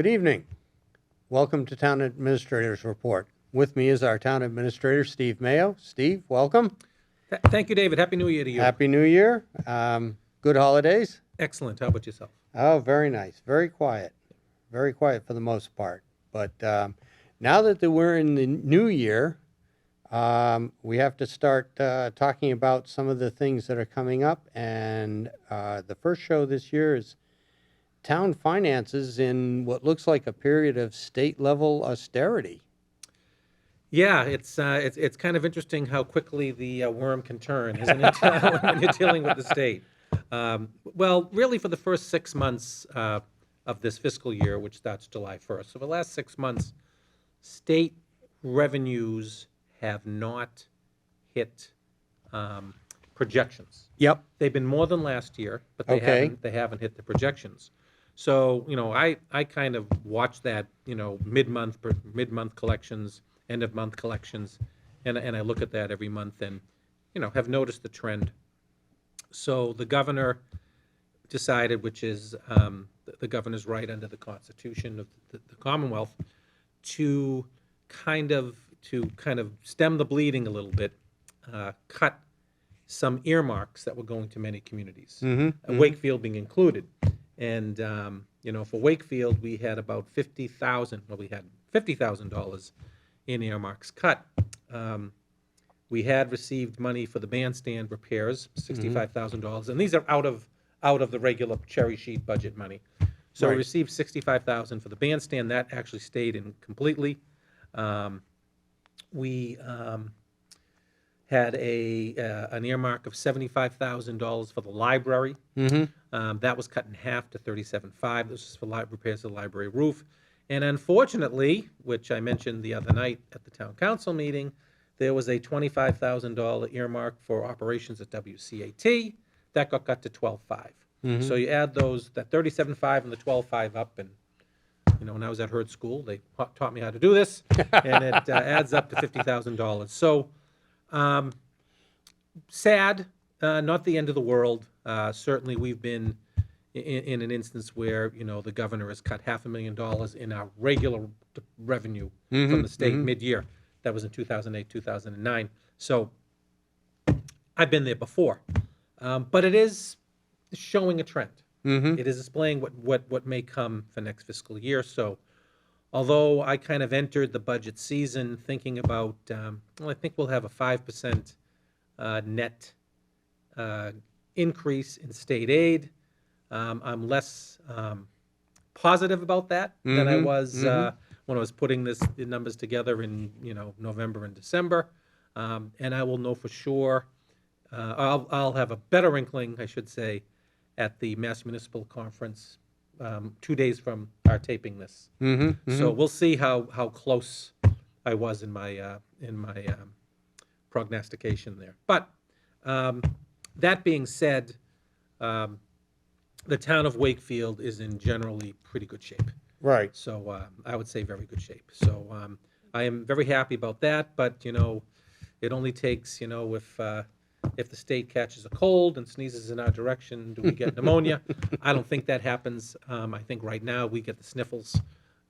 Good evening. Welcome to Town Administrator's Report. With me is our Town Administrator, Steve Maio. Steve, welcome. Thank you, David. Happy New Year to you. Happy New Year. Good holidays. Excellent. How about yourself? Oh, very nice. Very quiet. Very quiet for the most part. But now that we're in the new year, we have to start talking about some of the things that are coming up. And the first show this year is town finances in what looks like a period of state-level austerity. Yeah, it's kind of interesting how quickly the worm can turn, isn't it, when you're dealing with the state. Well, really for the first 6 months of this fiscal year, which starts July 1st. So for the last 6 months, state revenues have not hit projections. Yep. They've been more than last year, but they haven't hit the projections. So, I kind of watch that, mid-month collections, end-of-month collections, and I look at that every month and, have noticed the trend. So the governor decided, which is the governor's right under the Constitution of the Commonwealth, to kind of stem the bleeding a little bit, cut some earmarks that were going to many communities, Wakefield being included. And, for Wakefield, we had about $50,000 in earmarks cut. We had received money for the bandstand repairs, $65,000, and these are out of the regular cherry sheet budget money. So we received $65,000 for the bandstand. That actually stayed in completely. We had an earmark of $75,000 for the library. That was cut in half to $37,500. This is for repairs to the library roof. And unfortunately, which I mentioned the other night at the town council meeting, there was a $25,000 earmark for operations at WCAT. That got cut to $12,500. So you add that $37,500 and the $12,500 up, and when I was at Herd School, they taught me how to do this, and it adds up to $50,000. So sad, not the end of the world. Certainly, we've been in an instance where the governor has cut $500,000 in our regular revenue from the state mid-year. That was in 2008, 2009. So I've been there before, but it is showing a trend. It is displaying what may come for next fiscal year. So although I kind of entered the budget season thinking about, I think we'll have a 5% net increase in state aid. I'm less positive about that than I was when I was putting the numbers together in November and December. And I will know for sure. I'll have a better inkling, I should say, at the Mass Municipal Conference 2 days from our taping this. So we'll see how close I was in my prognostication there. But that being said, the town of Wakefield is in generally pretty good shape. Right. So I would say very good shape. So I am very happy about that. But it only takes if the state catches a cold and sneezes in our direction, do we get pneumonia? I don't think that happens. I think right now we get the sniffles.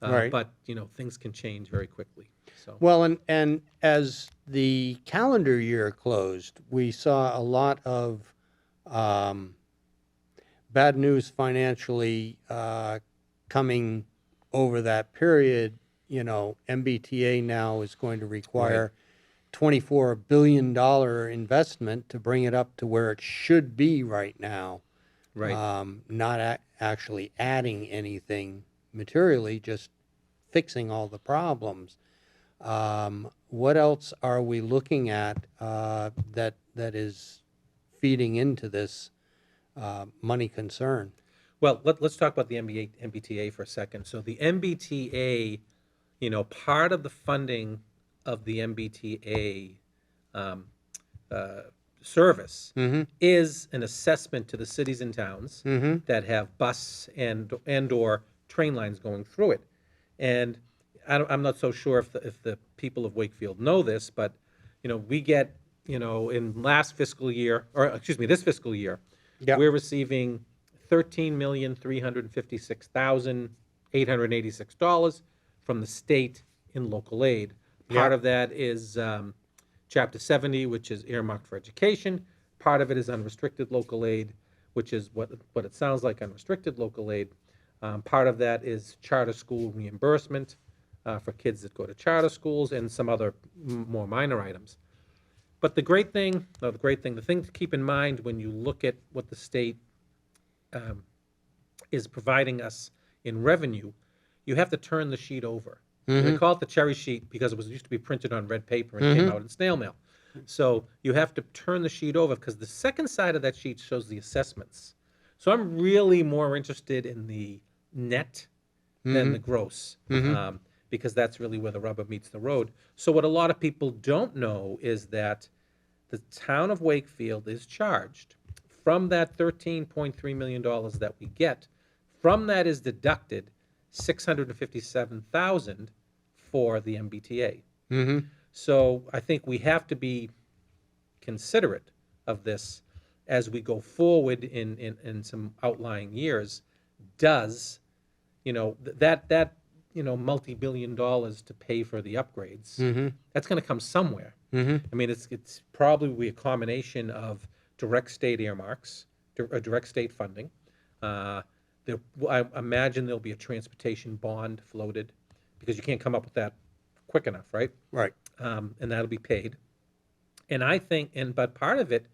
But things can change very quickly. So well, and as the calendar year closed, we saw a lot of bad news financially coming over that period. MBTA now is going to require $24 billion investment to bring it up to where it should be right now. Not actually adding anything materially, just fixing all the problems. What else are we looking at that is feeding into this money concern? Well, let's talk about the MBTA for a second. So the MBTA, part of the funding of the MBTA service is an assessment to the cities and towns that have bus and or train lines going through it. And I'm not so sure if the people of Wakefield know this, but we get in this fiscal year, we're receiving $13,356,000 $886 from the state in local aid. Part of that is Chapter 70, which is earmarked for education. Part of it is unrestricted local aid, which is what it sounds like, unrestricted local aid. Part of that is charter school reimbursement for kids that go to charter schools, and some other more minor items. But the thing to keep in mind when you look at what the state is providing us in revenue, you have to turn the sheet over. They call it the cherry sheet because it used to be printed on red paper and came out in snail mail. So you have to turn the sheet over, because the second side of that sheet shows the assessments. So I'm really more interested in the net than the gross, because that's really where the rubber meets the road. So what a lot of people don't know is that the town of Wakefield is charged from that $13.3 million that we get. From that is deducted $657,000 for the MBTA. So I think we have to be considerate of this as we go forward in some outlying years. Does, that multi-billion dollars to pay for the upgrades, that's going to come somewhere. I mean, it's probably a combination of direct state earmarks, direct state funding. I imagine there'll be a transportation bond floated, because you can't come up with that quick enough, right? Right. And that'll be paid. And I think, but part of it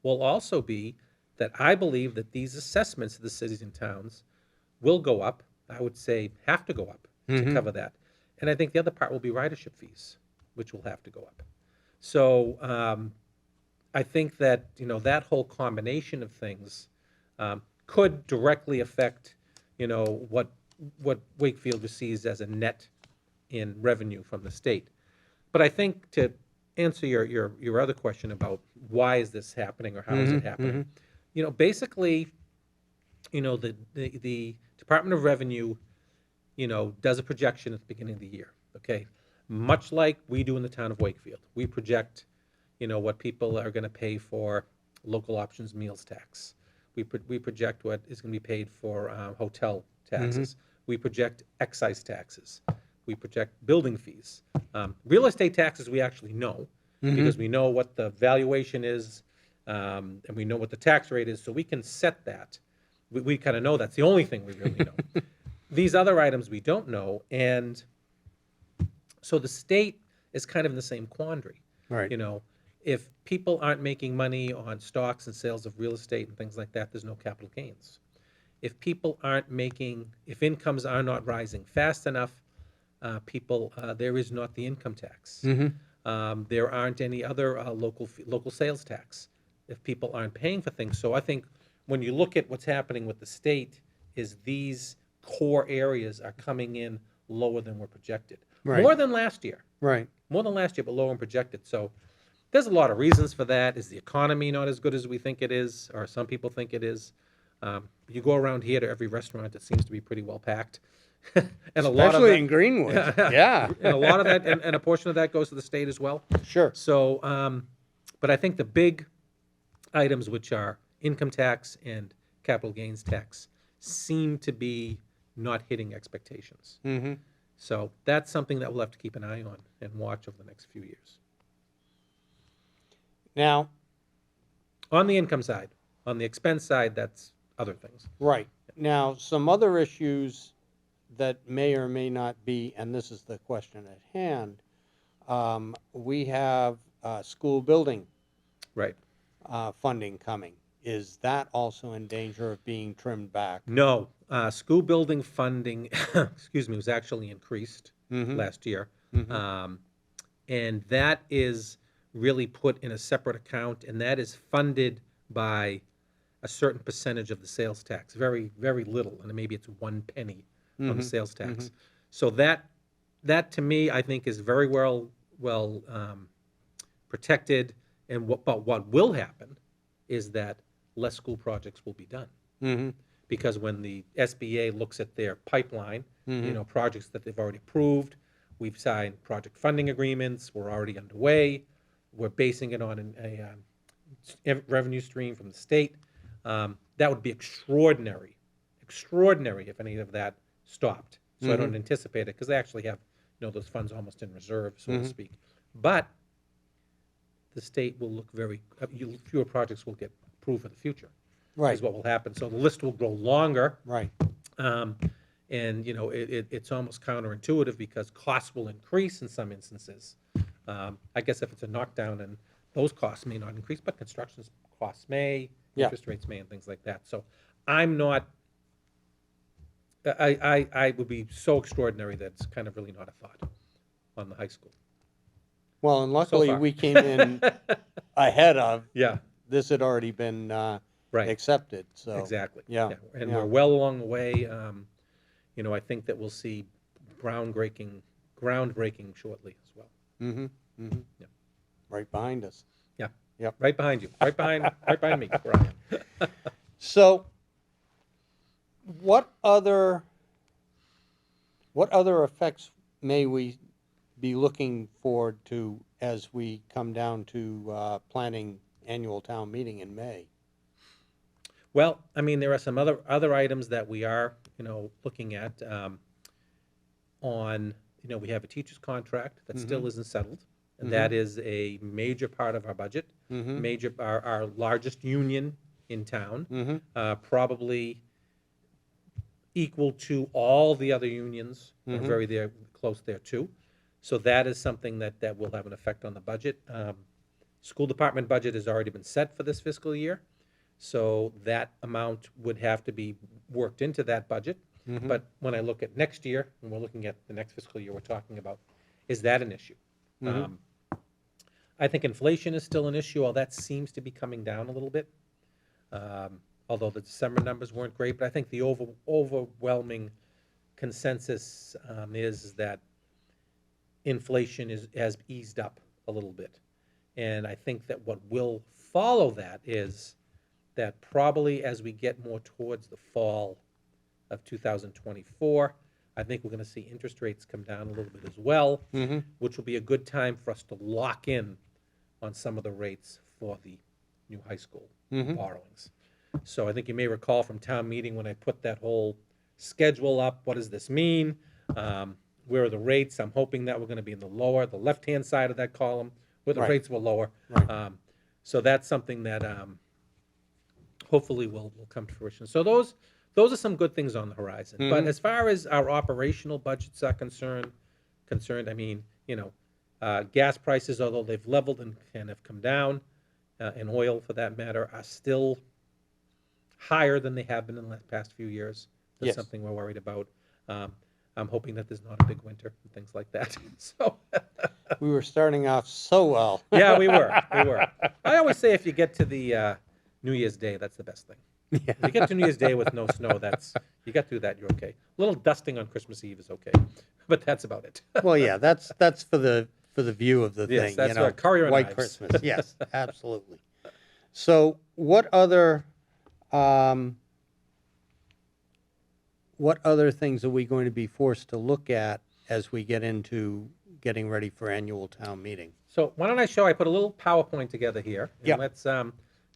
will also be that I believe that these assessments of the cities and towns will go up. I would say have to go up to cover that. And I think the other part will be ridership fees, which will have to go up. So I think that, that whole combination of things could directly affect, what Wakefield receives as a net in revenue from the state. But I think, to answer your other question about why is this happening or how is it happening, basically, the Department of Revenue, does a projection at the beginning of the year. Okay, much like we do in the town of Wakefield, we project, what people are going to pay for local options meals tax. We project what is going to be paid for hotel taxes. We project excise taxes. We project building fees. Real estate taxes we actually know, because we know what the valuation is, and we know what the tax rate is, so we can set that. We kind of know that's the only thing we really know. These other items we don't know, and so the state is kind of in the same quandary. Right. If people aren't making money on stocks and sales of real estate and things like that, there's no capital gains. If incomes are not rising fast enough, there is not the income tax. There aren't any other local sales tax if people aren't paying for things. So I think when you look at what's happening with the state, is these core areas are coming in lower than were projected. Right. More than last year. Right. More than last year, but lower than projected. So there's a lot of reasons for that. Is the economy not as good as we think it is, or some people think it is? You go around here to every restaurant, it seems to be pretty well packed. And a lot of that, in Greenwood. Yeah. and a lot of that, and a portion of that goes to the state as well. Sure. So, but I think the big items, which are income tax and capital gains tax, seem to be not hitting expectations. So that's something that we'll have to keep an eye on and watch over the next few years. Now, On the income side. On the expense side, that's other things. right. Now, some other issues that may or may not be, and this is the question at hand, we have school building Right. funding coming. Is that also in danger of being trimmed back? No, school building funding, was actually increased last year. And that is really put in a separate account, and that is funded by a certain percentage of the sales tax, very, very little, and maybe it's 1 penny on the sales tax. So that to me, I think, is very well protected. But what will happen is that less school projects will be done. Because when the SBA looks at their pipeline, projects that they've already approved, we've signed project funding agreements, we're already underway, we're basing it on a revenue stream from the state. That would be extraordinary if any of that stopped. So I don't anticipate it, because they actually have, those funds almost in reserve, so to speak. But the state will look fewer projects will get approved for the future. Right. Is what will happen. So the list will grow longer. Right. And, it's almost counterintuitive, because costs will increase in some instances. I guess if it's a knockdown, and those costs may not increase, but construction costs may, interest rates may, and things like that. So I'm not, I would be so extraordinary that it's kind of really not a thought on the high school. Well, and luckily far. we came in ahead of, Yeah, this had already been right. accepted, so. Exactly. Yeah. And yeah. we're well along the way. I think that we'll see groundbreaking shortly as well. Mm-hmm, mm-hmm. Yeah. Right behind us. Yeah. Yep. Right behind you. Right behind me, Brian. So, what other effects may we be looking forward to as we come down to planning annual town meeting in May? Well, I mean, there are some other items that we are, looking at. We have a teacher's contract that still isn't settled, and that is a major part of our budget. Our largest union in town, probably equal to all the other unions, or very close there too. So that is something that will have an effect on the budget. School department budget has already been set for this fiscal year, so that amount would have to be worked into that budget. But when I look at next year, and we're looking at the next fiscal year we're talking about, is that an issue? I think inflation is still an issue, although that seems to be coming down a little bit. Although the December numbers weren't great, but I think the overwhelming consensus is that inflation has eased up a little bit. And I think that what will follow that is that probably as we get more towards the fall of 2024, I think we're going to see interest rates come down a little bit as well, which will be a good time for us to lock in on some of the rates for the new high school borrowings. So I think you may recall from town meeting when I put that whole schedule up, what does this mean? Where are the rates? I'm hoping that we're going to be in the left-hand side of that column, where the rates were lower. Right. So that's something that hopefully will come to fruition. So those are some good things on the horizon. But as far as our operational budgets are concerned, I mean, gas prices, although they've leveled and have come down, and oil for that matter, are still higher than they have been in the past few years. That's something we're worried about. I'm hoping that there's not a big winter and things like that. So We were starting off so well. yeah, we were. I always say if you get to the New Year's Day, that's the best thing. Yeah. If you get to New Year's Day with no snow, you get through that, you're okay. A little dusting on Christmas Eve is okay, but that's about it. Well, yeah, that's for the view of the Yes, thing. that's right. Curry and White knives. Christmas. Yes, absolutely. So, what other things are we going to be forced to look at as we get into getting ready for annual town meeting? So why don't I put a little PowerPoint together here, and Yep. let's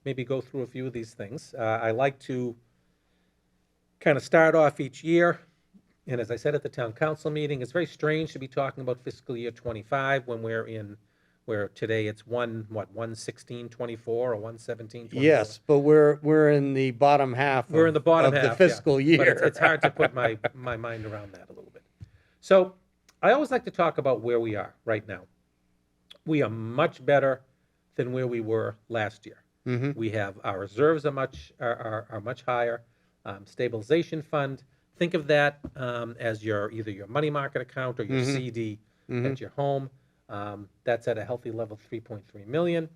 maybe go through a few of these things. I like to kind of start off each year, and as I said at the town council meeting, it's very strange to be talking about fiscal year 25 when where today it's 1/16/24 or 1/17/24. Yes, but we're in the bottom half. We're in the bottom of half, the fiscal year. But it's hard to put my mind around that a little bit. So I always like to talk about where we are right now. We are much better than where we were last year. We have our reserves are much higher. Stabilization fund. Think of that as either your money market account or your CD at your home. That's at a healthy level, 3.3 million.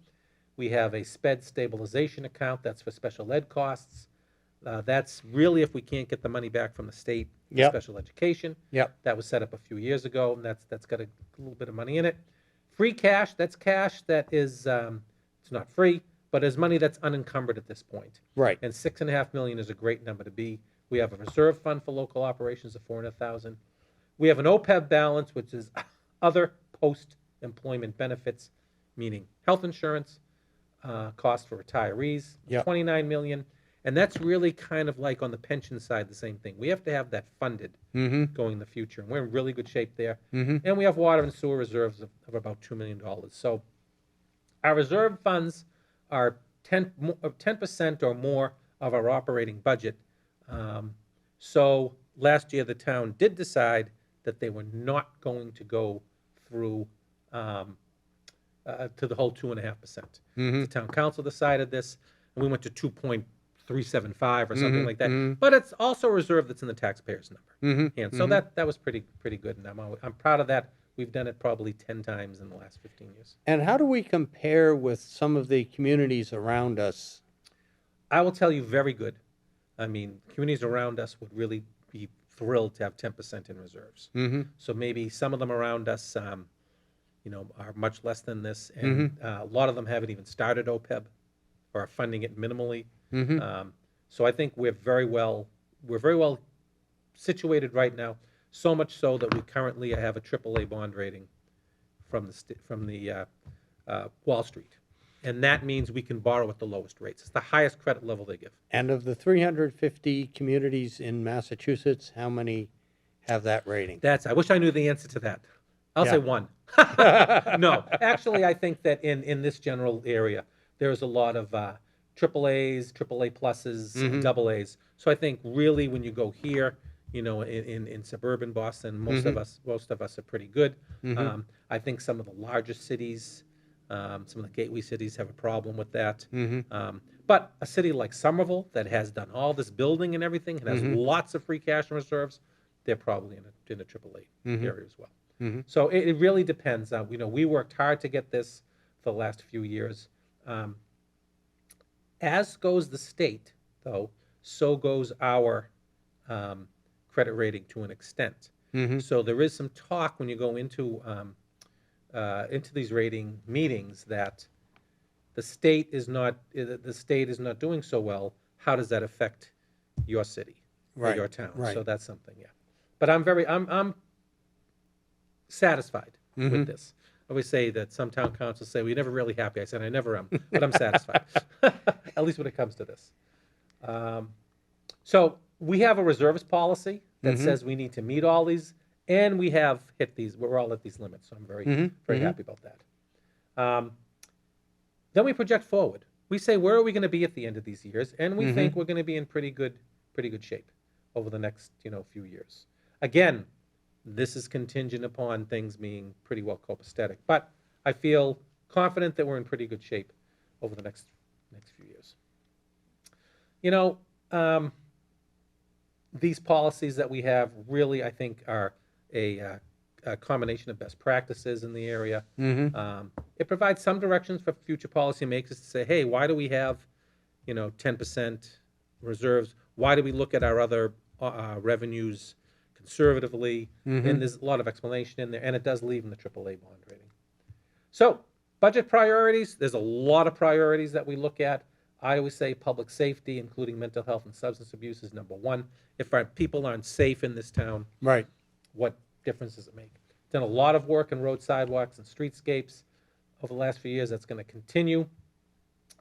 We have a SPED stabilization account. That's for special ed costs. That's really if we can't get the money back from the state for special education. That was set up a few years ago, and that's got a little bit of money in it. Free cash, that's cash that is, it's not free, but is money that's unencumbered at this point. Right. And $6.5 million is a great number to be. We have a reserve fund for local operations of $400,000. We have an OPEB balance, which is other post-employment benefits, meaning health insurance, cost for retirees, $29 million. And that's really kind of like on the pension side, the same thing. We have to have that funded going in the future, and we're in really good shape there. And we have water and sewer reserves of about $2 million. So our reserve funds are 10% or more of our operating budget. So last year, the town did decide that they were not going to go through to the whole 2.5%. The town council decided this, and we went to 2.375 or something like that. But it's also a reserve that's in the taxpayers' number. And so that was pretty good, and I'm proud of that. We've done it probably 10 times in the last 15 years. And how do we compare with some of the communities around us? I will tell you, very good. I mean, communities around us would really be thrilled to have 10% in reserves. So maybe some of them around us, are much less than this, and a lot of them haven't even started OPEB or are funding it minimally. So I think we're very well situated right now. So much so that we currently have a AAA bond rating from the Wall Street. And that means we can borrow at the lowest rates. It's the highest credit level they give. And of the 350 communities in Massachusetts, how many have that rating? I wish I knew the answer to that. I'll say one. No, actually, I think that in this general area, there's a lot of AAAs, AAA pluses, double A's. So I think really when you go here, in suburban Boston, most of us are pretty good. I think some of the larger cities, some of the gateway cities have a problem with that. But a city like Somerville that has done all this building and everything and has lots of free cash and reserves, they're probably in a AAA area as well. So it really depends. We worked hard to get this for the last few years. As goes the state, though, so goes our credit rating to an extent. So there is some talk when you go into these rating meetings that the state is not doing so well. How does that affect your city or your town? So that's something, yeah. But I'm satisfied with this. I always say that some town councils say, "We're never really happy." I said, "I never am, but I'm satisfied." At least when it comes to this. So we have a reserves policy that says we need to meet all these, and we have hit these. We're all at these limits, so I'm very happy about that. Then we project forward. We say, where are we going to be at the end of these years? And we think we're going to be in pretty good shape over the next few years. Again, this is contingent upon things being pretty well copacetic, but I feel confident that we're in pretty good shape over the next few years. These policies that we have really, I think, are a combination of best practices in the area. It provides some directions for future policymakers to say, hey, why do we have 10% reserves? Why do we look at our other revenues conservatively? And there's a lot of explanation in there, and it does leave in the AAA bond rating. So budget priorities, there's a lot of priorities that we look at. I always say public safety, including mental health and substance abuse, is number one. If our people aren't safe in this town, what difference does it make? Done a lot of work in road sidewalks and streetscapes over the last few years. That's going to continue.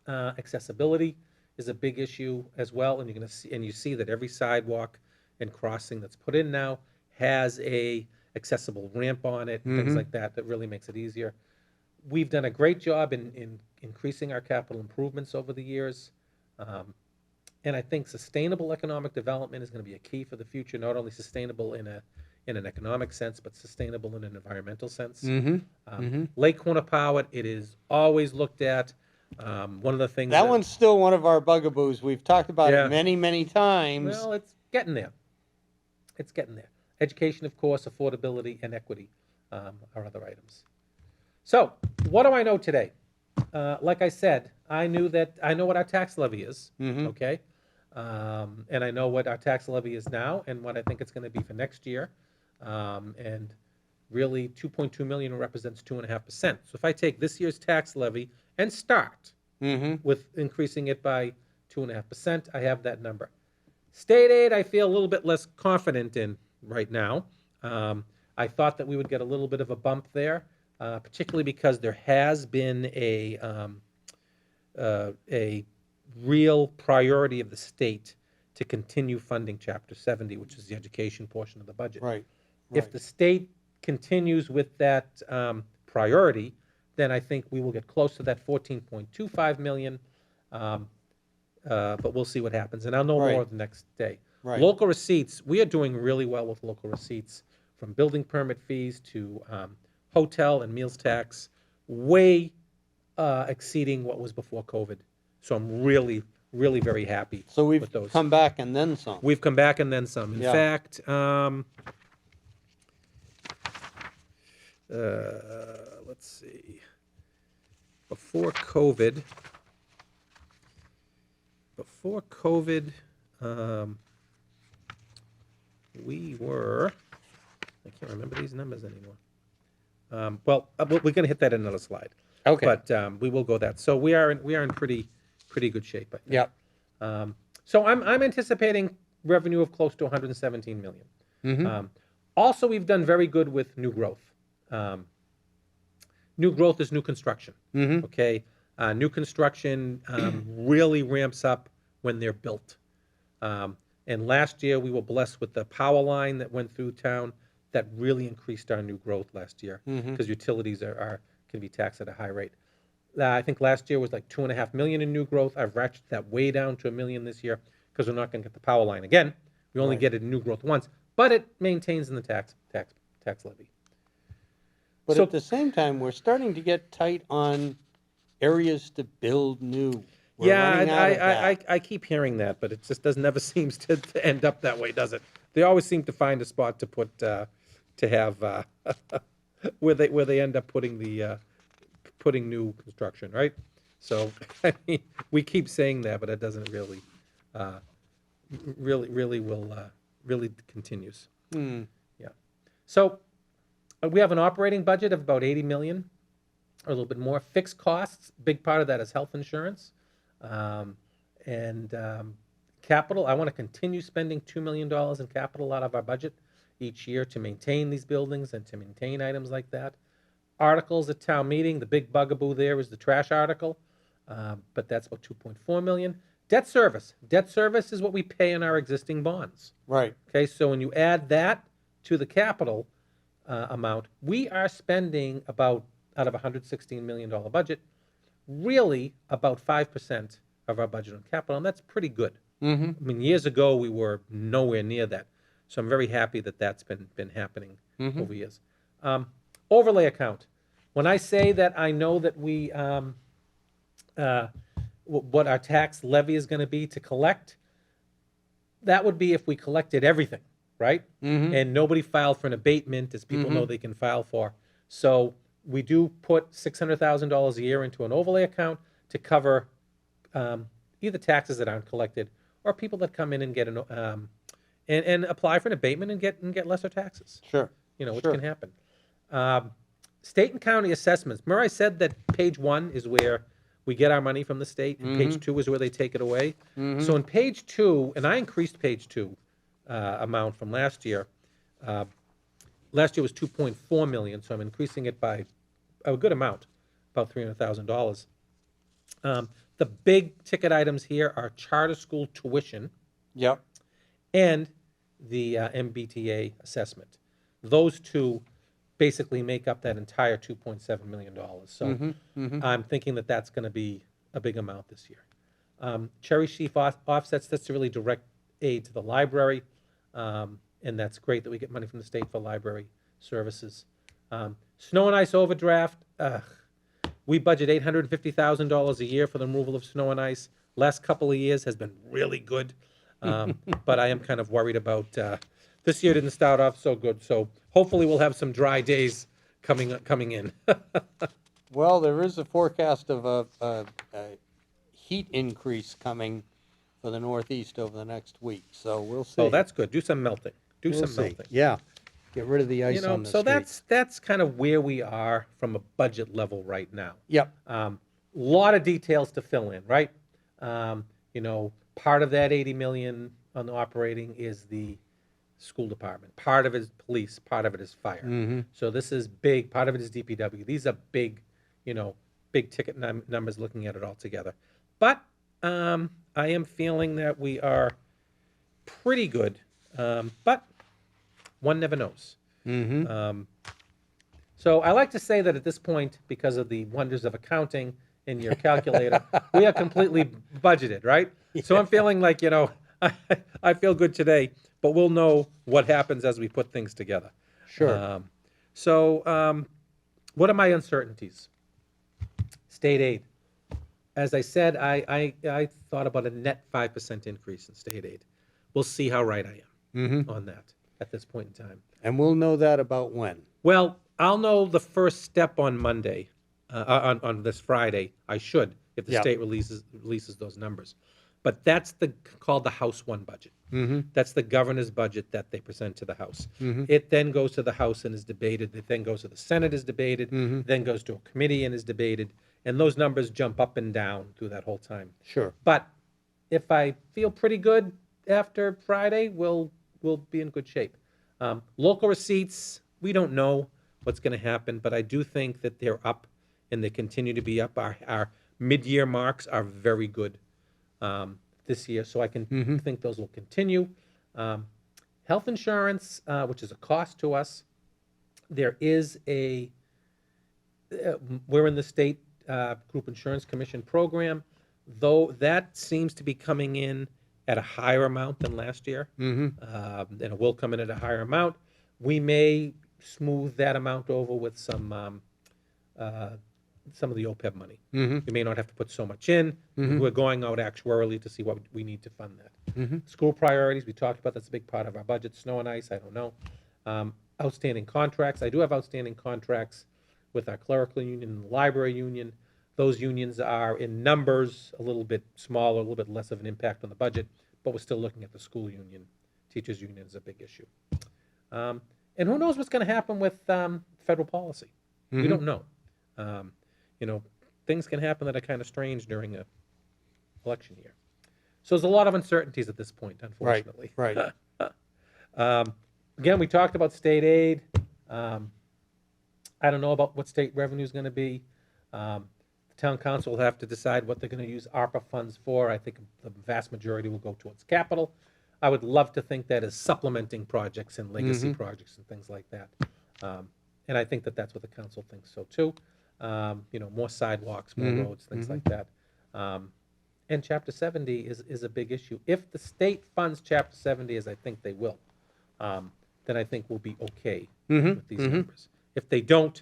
Accessibility is a big issue as well, and you see that every sidewalk and crossing that's put in now has a accessible ramp on it, things like that really makes it easier. We've done a great job in increasing our capital improvements over the years. And I think sustainable economic development is going to be a key for the future, not only sustainable in an economic sense, but sustainable in an environmental sense. Lake Quannapowitt, it is always looked at. One of the things that one's still one of our bugaboos. We've talked about it many, many times. Well, it's getting there. It's getting there. Education, of course, affordability, and equity are other items. So, what do I know today? Like I said, I know what our tax levy is, okay? And I know what our tax levy is now and what I think it's going to be for next year. And really, 2.2 million represents 2.5%. So if I take this year's tax levy and start with increasing it by 2.5%, I have that number. State aid, I feel a little bit less confident in right now. I thought that we would get a little bit of a bump there, particularly because there has been a real priority of the state to continue funding Chapter 70, which is the education portion of the budget. Right. If the state continues with that priority, then I think we will get close to that 14.25 million. But we'll see what happens, and I'll know more Right. the next day. Right. Local receipts, we are doing really well with local receipts, from building permit fees to hotel and meals tax, way exceeding what was before COVID. So I'm really, really very happy So we've with those. come back and then some. We've come back and then some. In Yeah. fact, let's see. Before COVID, we were, I can't remember these numbers anymore. We're going to hit that in another slide. Okay. But we will go that. So we are in pretty good shape, I think. Yep. So I'm anticipating revenue of close to 117 million. Mm-hmm. Also, we've done very good with new growth. New growth is new construction. Mm-hmm. Okay, new construction really ramps up when they're built. And last year we were blessed with the power line that went through town that really increased our new growth last year, because utilities can be taxed at a high rate. I think last year was like 2.5 million in new growth. I've ratcheted that way down to 1 million this year because we're not going to get the power line again. We only Right. get it in new growth once, but it maintains in the tax levy. But So- at the same time, we're starting to get tight on areas to build new. We're running out of that. I keep hearing that, but it just never seems to end up that way, does it? They always seem to find a spot to put to have where they end up putting the putting new construction, right? So I mean, we keep saying that, but it doesn't really really continues. Hmm. Yeah. So we have an operating budget of about 80 million, or a little bit more. Fixed costs, big part of that is health insurance. And capital, I want to continue spending $2 million in capital out of our budget each year to maintain these buildings and to maintain items like that. Articles at town meeting, the big bugaboo there is the trash article, but that's about 2.4 million. Debt service. Debt service is what we pay in our existing bonds. Right. Okay, so when you add that to the capital amount, we are spending about, out of a $116 million budget, really about 5% of our budget on capital, and that's pretty good. Mm-hmm. I mean, years ago, we were nowhere near that. So I'm very happy that that's been happening over years. Overlay account. When I say that I know that we, what our tax levy is going to be to collect, that would be if we collected everything, right? Mm-hmm. And nobody filed for an abatement, as people know they can file for. So we do put $600,000 a year into an overlay account to cover either taxes that aren't collected or people that come in and get and apply for an abatement and get lesser taxes. Sure. You know, which Sure. can happen. State and county assessments. Remember I said that page 1 is where we get our money from the state, and page 2 is where they take it away. So in page 2, and I increased page 2 amount from last year. Last year was 2.4 million, so I'm increasing it by a good amount, about $300,000. The big ticket items here are charter school tuition Yep. and the MBTA assessment. Those two basically make up that entire $2.7 million. So I'm thinking that that's going to be a big amount this year. Cherry sheaf offsets, that's really direct aid to the library, and that's great that we get money from the state for library services. Snow and ice overdraft, we budget $850,000 a year for the removal of snow and ice. Last couple of years has been really good, but I am kind of worried about this year didn't start off so good. So hopefully we'll have some dry days coming in. Well, there is a forecast of a heat increase coming for the Northeast over the next week, so we'll see. Oh, that's good. Do some melting. We'll see. Yeah. Get rid of the ice on the So streets. that's kind of where we are from a budget level right now. Yep. Lot of details to fill in, right? Part of that 80 million on the operating is the school department. Part of it is police. Part of it is fire. So this is big. Part of it is DPW. These are big, big ticket numbers looking at it all together. But I am feeling that we are pretty good, but one never knows. So I like to say that at this point, because of the wonders of accounting in your calculator, we are completely budgeted, right? So I'm feeling like, I feel good today, but we'll know what happens as we put things together. Sure. What are my uncertainties? State aid. As I said, I thought about a net 5% increase in state aid. We'll see how right I am on that at this point in time. And we'll know that about when? Well, I'll know the first step on Monday, on this Friday. I should, if the Yeah. state releases those numbers. But that's called the House One budget. That's the governor's budget that they present to the House. It then goes to the House and is debated. It then goes to the Senate, is debated. Then goes to a committee and is debated. And those numbers jump up and down through that whole time. Sure. But if I feel pretty good after Friday, we'll be in good shape. Local receipts, we don't know what's going to happen, but I do think that they're up and they continue to be up. Our mid-year marks are very good this year, so I can think those will continue. Health insurance, which is a cost to us, there is we're in the state group insurance commission program, though that seems to be coming in at a higher amount than last year, and it will come in at a higher amount. We may smooth that amount over with some of the OPEB money. We may not have to put so much in. We're going out actuarially to see what we need to fund that. School priorities, we talked about, that's a big part of our budget. Snow and ice, I don't know. Outstanding contracts, I do have outstanding contracts with our clerical union and the library union. Those unions are in numbers a little bit smaller, a little bit less of an impact on the budget, but we're still looking at the school union. Teachers union is a big issue. And who knows what's going to happen with federal policy? We don't know. Things can happen that are kind of strange during an election year. So there's a lot of uncertainties at this point, unfortunately. Right. Again, we talked about state aid. I don't know about what state revenue is going to be. The town council will have to decide what they're going to use ARPA funds for. I think the vast majority will go towards capital. I would love to think that as supplementing projects and legacy projects and things like that. And I think that that's what the council thinks so too. More sidewalks, more roads, things like that. And Chapter 70 is a big issue. If the state funds Chapter 70, as I think they will, then I think we'll be okay with these numbers. If they don't,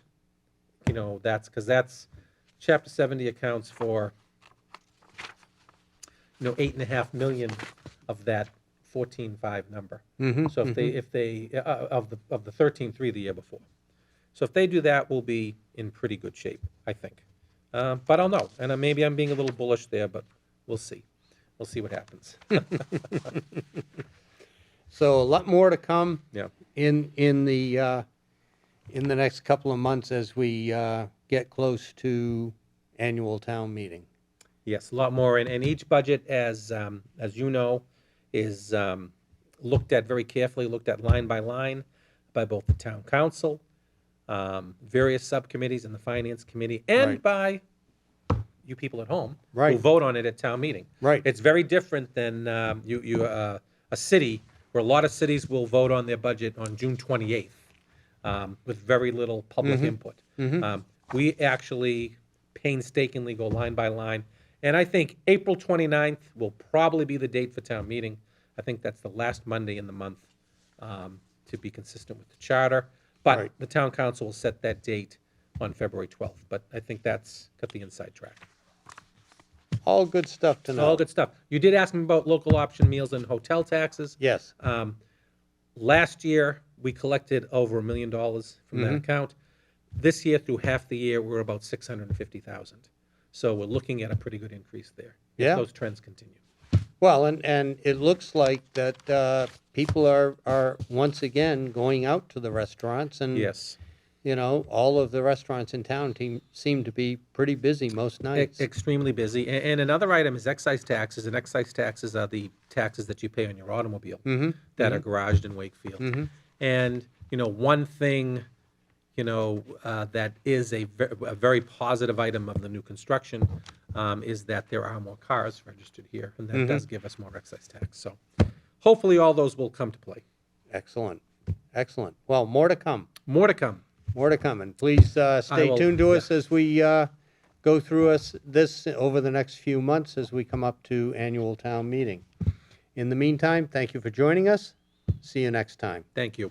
that's Chapter 70 accounts for 8.5 million of that 14.5 number. So if they of the 13.3 the year before. So if they do that, we'll be in pretty good shape, I think. But I'll know, and maybe I'm being a little bullish there, but we'll see. We'll see what happens. So a lot more to come. Yeah. In the next couple of months as we get close to annual town meeting. Yes, a lot more, and each budget, as you know, is looked at very carefully, looked at line by line by both the town council, various subcommittees and the finance committee, and by you people at home who vote on it at town meeting. Right. It's very different than a city where a lot of cities will vote on their budget on June 28th with very little public input. We actually painstakingly go line by line. And I think April 29th will probably be the date for town meeting. I think that's the last Monday in the month to be consistent with the charter. But the town council will set that date on February 12th. But I think that's got the inside track. All good stuff to know. All good stuff. You did ask me about local option meals and hotel taxes. Yes. Last year, we collected over $1 million from that account. This year, through half the year, we're about $650,000. So we're looking at a pretty good increase there. Yeah. If those trends continue. Well, and it looks like that people are once again going out to the restaurants, and Yes. All of the restaurants in town seem to be pretty busy most nights. Extremely busy. And another item is excise taxes, and excise taxes are the taxes that you pay on your automobile that are garaged in Wakefield. And, one thing that is a very positive item of the new construction, is that there are more cars registered here, and that does give us more excise tax. So hopefully all those will come to play. Excellent. Excellent. Well, more to come. More to come. More to come. And please stay will- tuned to yeah. us as we go through this over the next few months as we come up to annual town meeting. In the meantime, thank you for joining us. See you next time. Thank you.